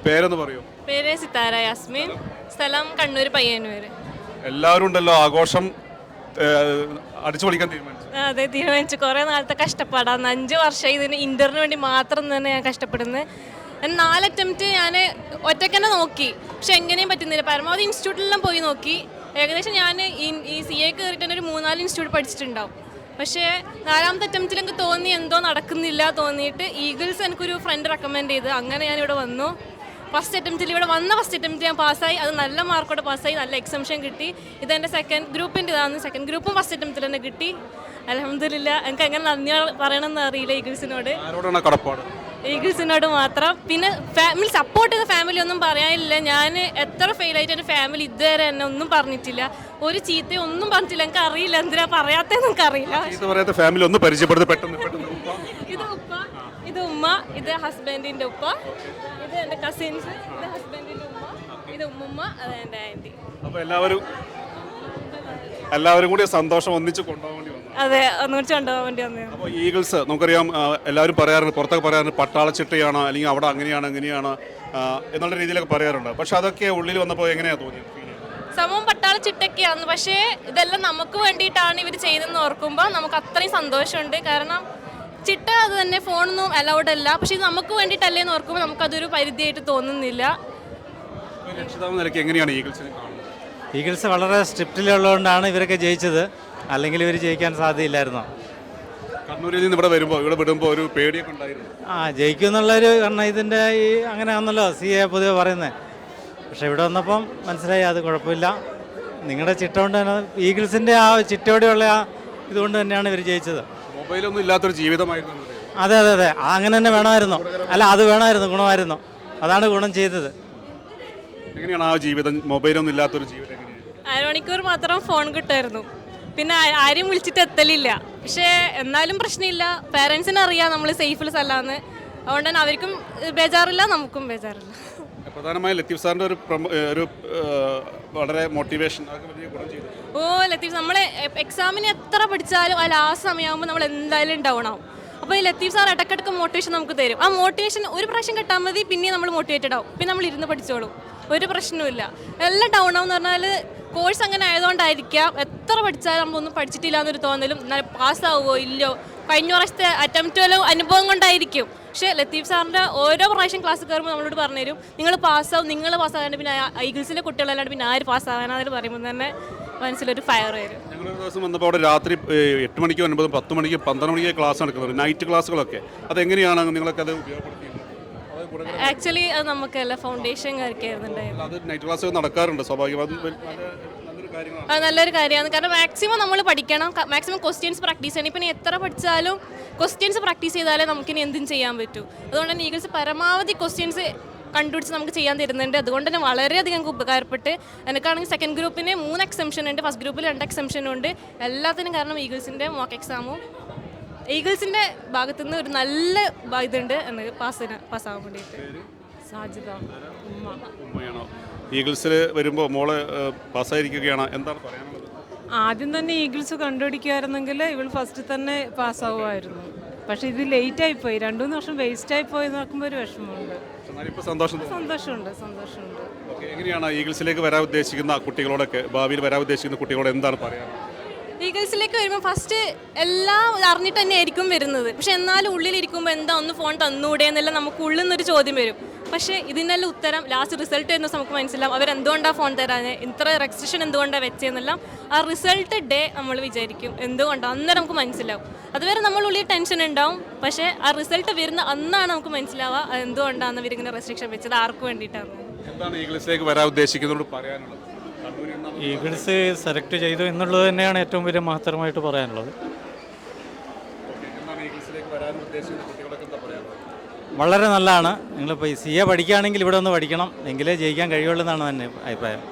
പേരെന്ന് പറയൂ. പേര് സിത്താര യാസ്മിൻ, സ്ഥലം കണ്ണൂർ പയ്യന്നൂര്. എല്ലാവരും ഉണ്ടല്ലോ, ആഘോഷം അടിച്ചു പൊളിക്കാൻ തീരുമാനിച്ചു. അതെ, തീരുമാനിച്ചു. കുറേ നാളത്തെ കഷ്ടപ്പാടാണ്. 5 വർഷം ഇതിന് ഇൻ്റർവ്യൂവിന് വേണ്ടി മാത്രം തന്നെ ഞാൻ കഷ്ടപ്പെടുന്നത്. 4 അറ്റംപ്റ്റ് ഞാൻ ഒറ്റയ്ക്ക് തന്നെ നോക്കി, പക്ഷെ എങ്ങനെയും പറ്റുന്നില്ല. പരമാവധി ഇൻസ്റ്റിറ്റ്യൂട്ടിലെല്ലാം പോയി നോക്കി. ഏകദേശം ഞാൻ ഈ CA കയറിയിട്ട് തന്നെ ഒരു 3-4 ഇൻസ്റ്റിറ്റ്യൂട്ട് പഠിച്ചിട്ടുണ്ടാവും. പക്ഷേ 4ാമത്തെ അറ്റംപ്റ്റിൽ എനിക്ക് തോന്നി എന്തോ നടക്കുന്നില്ല തോന്നിയിട്ട് ഈഗിൾസ് എനിക്കൊരു ഫ്രണ്ട് റെക്കമെൻഡ് ചെയ്ത് അങ്ങനെ ഞാനിവിടെ വന്നു. ഫസ്റ്റ് അറ്റംപ്റ്റ് ഞാൻ പാസ്സായി. അത് നല്ല മാർക്കോടെ പാസ്സായി, നല്ല എക്സംഷൻ കിട്ടി. ഇതെൻ്റെ സെക്കൻഡ് ഗ്രൂപ്പിൻ്റെ ഇതാണ്. സെക്കൻഡ് ഗ്രൂപ്പും ഫസ്റ്റ് അറ്റംപ്റ്റിൽ തന്നെ കിട്ടി. അൽഹംദുലില്ലാ. എനിക്ക് അങ്ങനെ നന്ദി പറയണമെന്ന് അറിയില്ല ഈഗിൾസിനോട്. ഈഗിൾസിനോട് മാത്രം. പിന്നെ സപ്പോർട്ട് ചെയ്ത ഫാമിലി ഒന്നും പറയാനില്ല. ഞാൻ എത്ര ഫെയിലായിട്ട് എൻ്റെ ഫാമിലി ഇതുവരെ എന്നെ ഒന്നും പറഞ്ഞിട്ടില്ല, ഒരു ചീത്ത ഒന്നും പറഞ്ഞിട്ടില്ല. എനിക്ക് അറിയില്ല എന്തിനാ പറയാത്തതെന്ന് എനിക്ക് അറിയില്ല. ഇത് ഉമ്മ, ഇത് ഹസ്ബൻഡിൻ്റെ ഉപ്പ, ഇത് എൻ്റെ കസിൻസ്, ഇത് ഹസ്ബൻഡിൻ്റെ ഉമ്മ, ഇത് ഉമ്മുമ്മ, അത് എൻ്റെ ആൻറ്റി. എല്ലാവരും കൂടി സന്തോഷം ഒന്നിച്ച് കൊണ്ടുപോകാൻ വേണ്ടി വന്നു. അതെ, ഒന്നിച്ച് കൊണ്ടുപോകാൻ വേണ്ടി വന്നു. അപ്പോൾ ഈഗിൾസ് നമുക്കറിയാം, എല്ലാവരും പറയാറുണ്ട്, പുറത്തൊക്കെ പറയാറുണ്ട് പട്ടാളച്ചിട്ടയാണ്, അല്ലെങ്കിൽ അവിടെ അങ്ങനെയാണ് ഇങ്ങനെയാണ് എന്നുള്ള രീതിയിലൊക്കെ പറയാറുണ്ട്. പക്ഷെ അതൊക്കെ ഉള്ളിൽ വന്നപ്പോൾ എങ്ങനെയാണ് തോന്നിയത്? സംഭവം പട്ടാളച്ചിട്ടൊക്കെയാണ്, പക്ഷേ ഇതെല്ലാം നമുക്ക് വേണ്ടിയിട്ടാണ് ഇവർ ചെയ്തതെന്ന് ഓർക്കുമ്പോൾ നമുക്ക് അത്രയും സന്തോഷമുണ്ട്. കാരണം ചിട്ട അത് തന്നെ ഫോണൊന്നും അലൗഡ് അല്ല, പക്ഷെ ഇത് നമുക്ക് വേണ്ടിയിട്ടല്ലേ എന്ന് ഓർക്കുമ്പോൾ നമുക്കതൊരു പരിധിയായിട്ട് തോന്നുന്നില്ല. എങ്ങനെയാണ് ഈഗിൾസിനെ കാണുന്നത്? ഈഗിൾസ് വളരെ സ്ട്രിക്റ്റിലുള്ളതുകൊണ്ടാണ് ഇവരൊക്കെ ജയിച്ചത്, അല്ലെങ്കിൽ ഇവർ ജയിക്കാൻ സാധ്യതയില്ലായിരുന്നു. കണ്ണൂരിൽ നിന്ന് ഇവിടെ വിടുമ്പോൾ ഒരു പേടിയൊക്കെ ഉണ്ടായിരുന്നു. ജയിക്കുമെന്നുള്ളൊരു, കാരണം ഇതിൻ്റെ അങ്ങനെയാണല്ലോ CA പൊതുവെ പറയുന്നത്. പക്ഷേ ഇവിടെ വന്നപ്പം മനസ്സിലായി അത് കുഴപ്പമില്ല. നിങ്ങളുടെ ചിട്ട കൊണ്ട് തന്നെ, ഈഗിൾസിൻ്റെ ആ ചിട്ടയോടെയുള്ള ഇതുകൊണ്ട് തന്നെയാണ് ഇവർ ജയിച്ചത്. മൊബൈലൊന്നും ഇല്ലാത്തൊരു ജീവിതമായിരുന്നു. അതെ, അങ്ങനെ തന്നെ വേണമായിരുന്നു. അല്ല, അത് വേണമായിരുന്നു, ഗുണമായിരുന്നു. അതാണ് ഗുണം ചെയ്തത്. എങ്ങനെയാണ് ആ ജീവിതം, മൊബൈലൊന്നും ഇല്ലാത്തൊരു ജീവിതം? 1 മണിക്കൂർ മാത്രം ഫോൺ കിട്ടുമായിരുന്നു, പിന്നെ ആരും വിളിച്ചിട്ട് എത്തലില്ല. പക്ഷേ എന്നാലും പ്രശ്നമില്ല, പേരൻസിന് അറിയാം നമ്മൾ സേഫിൽ സ്ഥലമാണെന്ന്. അതുകൊണ്ട് തന്നെ അവർക്കും ബേജാറില്ല, നമുക്കും ബേജാറില്ല. പ്രധാനമായും ലത്തീഫ് സാറിൻ്റെ ഒരു വളരെ മോട്ടിവേഷൻ. ലത്തീഫ്, നമ്മൾ എക്സാമിന് എത്ര പഠിച്ചാലും ആ ലാസ്റ്റ് സമയമാകുമ്പോൾ നമ്മൾ എന്തായാലും ഡൗൺ ആവും. അപ്പോൾ ഈ ലത്തീഫ് സാർ ഇടയ്ക്കിടയ്ക്ക് മോട്ടിവേഷൻ നമുക്ക് തരും. ആ മോട്ടിവേഷൻ ഒരു പ്രാവശ്യം കിട്ടാൻ മതി, പിന്നെ നമ്മൾ മോട്ടിവേറ്റഡ് ആവും, പിന്നെ നമ്മൾ ഇരുന്ന് പഠിച്ചോളും, ഒരു പ്രശ്നവുമില്ല. എല്ലാം ഡൗൺ ആവും എന്ന് പറഞ്ഞാൽ കോഴ്സ് അങ്ങനെ ആയതുകൊണ്ടായിരിക്കാം. എത്ര പഠിച്ചാലും നമ്മളൊന്നും പഠിച്ചിട്ടില്ല എന്നൊരു തോന്നലും, എന്നാലും പാസ്സാവുമോ ഇല്ലയോ, കഴിഞ്ഞ പ്രാവശ്യത്തെ അറ്റംപ്റ്റ് വല്ല അനുഭവം കൊണ്ടായിരിക്കും. പക്ഷേ ലത്തീഫ് സാറിൻ്റെ ഓരോ പ്രാവശ്യം ക്ലാസ് കയറുമ്പോൾ നമ്മളോട് പറഞ്ഞുതരും, നിങ്ങൾ പാസ്സാകാണ്ട് പിന്നെ ഈഗിൾസിലെ കുട്ടികളല്ലാണ്ട് പിന്നെ ആര് പാസ്സാകാനാണെന്ന് പറയുമ്പോൾ തന്നെ മനസ്സിലൊരു ഫയർ വരും. ഞങ്ങളൊരു ദിവസം വന്നപ്പോൾ അവിടെ രാത്രി 8 മണിക്ക് 9, 10 മണിക്ക് 12 മണിക്ക് ക്ലാസ് നടക്കുന്നത്, നൈറ്റ് ക്ലാസ്സുകളൊക്കെ. അതെങ്ങനെയാണ് നിങ്ങളൊക്കെ അത് ഉപയോഗപ്പെടുത്തിയത്? ആക്ച്വലി അത് നമുക്കല്ല, ഫൗണ്ടേഷൻ കാര്യമായിരുന്നുണ്ടായിരുന്നു. അത് നൈറ്റ് ക്ലാസ് നടക്കാറുണ്ട് സ്വാഭാവികമായും. അത് നല്ലൊരു കാര്യമാണ്. കാരണം മാക്സിമം നമ്മൾ പഠിക്കണം, മാക്സിമം ക്വസ്റ്റ്യൻസ് പ്രാക്ടീസ് ചെയ്യണം. ഇപ്പം എത്ര പഠിച്ചാലും ക്വസ്റ്റ്യൻസ് പ്രാക്ടീസ് ചെയ്താലേ നമുക്കിനി എന്തും ചെയ്യാൻ പറ്റൂ. അതുകൊണ്ട് തന്നെ ഈഗിൾസ് പരമാവധി ക്വസ്റ്റ്യൻസ് കണ്ടുപിടിച്ച് നമുക്ക് ചെയ്യാൻ തരുന്നുണ്ട്. അതുകൊണ്ട് തന്നെ വളരെയധികം ഞങ്ങൾക്ക് ഉപകാരപ്പെട്ട്. എനിക്കാണെങ്കിൽ സെക്കൻഡ് ഗ്രൂപ്പിന് 3 എക്സംഷൻ ഉണ്ട്, ഫസ്റ്റ് ഗ്രൂപ്പിൽ 2 എക്സംഷനും ഉണ്ട്. എല്ലാത്തിനും കാരണം ഈഗിൾസിൻ്റെ മോക്ക് എക്സാമും ഈഗിൾസിൻ്റെ ഭാഗത്തുനിന്ന് ഒരു നല്ല ഇതുണ്ട് എന്ന് പാസ്സാകാൻ വേണ്ടിയിട്ട്. സാജിദ ഉമ്മയാണോ? ഈഗിൾസിൽ വരുമ്പോൾ മോളെ പാസ്സായിരിക്കുകയാണ്, എന്താണ് പറയാനുള്ളത്? ആദ്യം തന്നെ ഈഗിൾസ് കണ്ടുപിടിക്കുമായിരുന്നെങ്കിൽ ഇവൾ ഫസ്റ്റ് തന്നെ പാസ്സാവുമായിരുന്നു. പക്ഷേ ഇത് ലേറ്റായിപ്പോയി, 2-3 വർഷം വേസ്റ്റായി പോയി നോക്കുമ്പോൾ ഒരു വിഷമമുണ്ട്. സന്തോഷമുണ്ട്. എങ്ങനെയാണ് ഈഗിൾസിലേക്ക് വരാൻ ഉദ്ദേശിക്കുന്ന കുട്ടികളോടൊക്കെ, ഭാവിയിൽ വരാൻ ഉദ്ദേശിക്കുന്ന കുട്ടികളോട് എന്താണ് പറയാനുള്ളത്? ഈഗിൾസിലേക്ക് വരുമ്പോൾ ഫസ്റ്റ് എല്ലാം അറിഞ്ഞിട്ട് തന്നെ ആയിരിക്കും വരുന്നത്. പക്ഷെ എന്നാലും ഉള്ളിലിരിക്കുമ്പോൾ എന്താ ഒന്ന് ഫോൺ തന്നൂടെ എന്നെല്ലാം നമുക്ക് ഉള്ളിൽ നിന്നൊരു ചോദ്യം വരും. പക്ഷേ ഇതിനെല്ലാം ഉത്തരം ലാസ്റ്റ് റിസൾട്ട് വരുന്ന നമുക്ക് മനസ്സിലാവും അവരെന്തുകൊണ്ടാണ് ഫോൺ തരാൻ, ഇത്ര റെസ്ട്രിക്ഷൻ എന്തുകൊണ്ടാണ് വെച്ചതെന്നെല്ലാം ആ റിസൾട്ട് ഡേ നമ്മൾ വിചാരിക്കും എന്തുകൊണ്ടാണ്, അന്നേരം നമുക്ക് മനസ്സിലാവും. അതുവരെ നമ്മൾ ഉള്ളിൽ ടെൻഷൻ ഉണ്ടാവും, പക്ഷേ ആ റിസൾട്ട് വരുന്ന അന്നാണ് നമുക്ക് മനസ്സിലാവുക അത് എന്തുകൊണ്ടാണ് ഇവരിങ്ങനെ റെസ്ട്രിക്ഷൻ വെച്ചത്, ആർക്ക് വേണ്ടിയിട്ടാണ്. എന്താണ് ഈഗിൾസിലേക്ക് വരാൻ ഉദ്ദേശിക്കുന്നതോട് പറയാനുള്ളത്? ഈഗിൾസ് സെലക്ട് ചെയ്തു എന്നുള്ളത് തന്നെയാണ് ഏറ്റവും വലിയ മഹത്തരമായിട്ട് പറയാനുള്ളത്. വളരെ നല്ലതാണ്. നിങ്ങളിപ്പോൾ CA പഠിക്കുകയാണെങ്കിൽ ഇവിടെ ഒന്ന് പഠിക്കണം, എങ്കിലേ ജയിക്കാൻ കഴിയുള്ളൂ എന്നാണ് തന്നെ അഭിപ്രായം.